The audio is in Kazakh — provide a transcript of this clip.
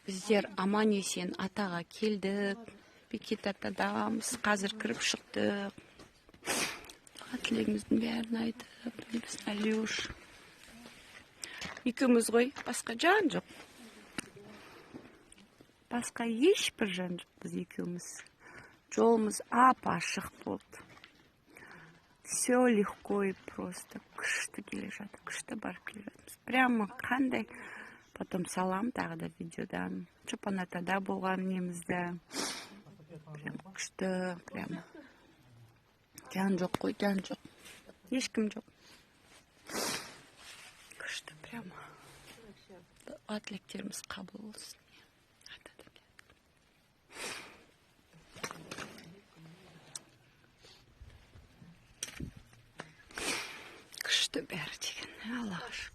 Біздер аман есен атаға келдік. Бекет атадамыз. Қазір кіріп шықтық. Тілегіміздің бәрін айтып, біз Алюш. Екеуміз ғой, басқа жан жоқ. Басқа ешбір жан жоқ біз екеуміз. Жолымыз ап-ашық болды. Все легко и просто. Күшті келе жатыр, күшті барып келе жатырмыз. Прямо қандай. Потом салам тағы да видеодан. Чопан атада болған немізді. Прямо күшті, прямо. Жан жоқ қой, жан жоқ. Ешкім жоқ. Күшті прямо. Тілектеріміз қабыл болсын. Күшті бәрі деген. Аллаға шүкір.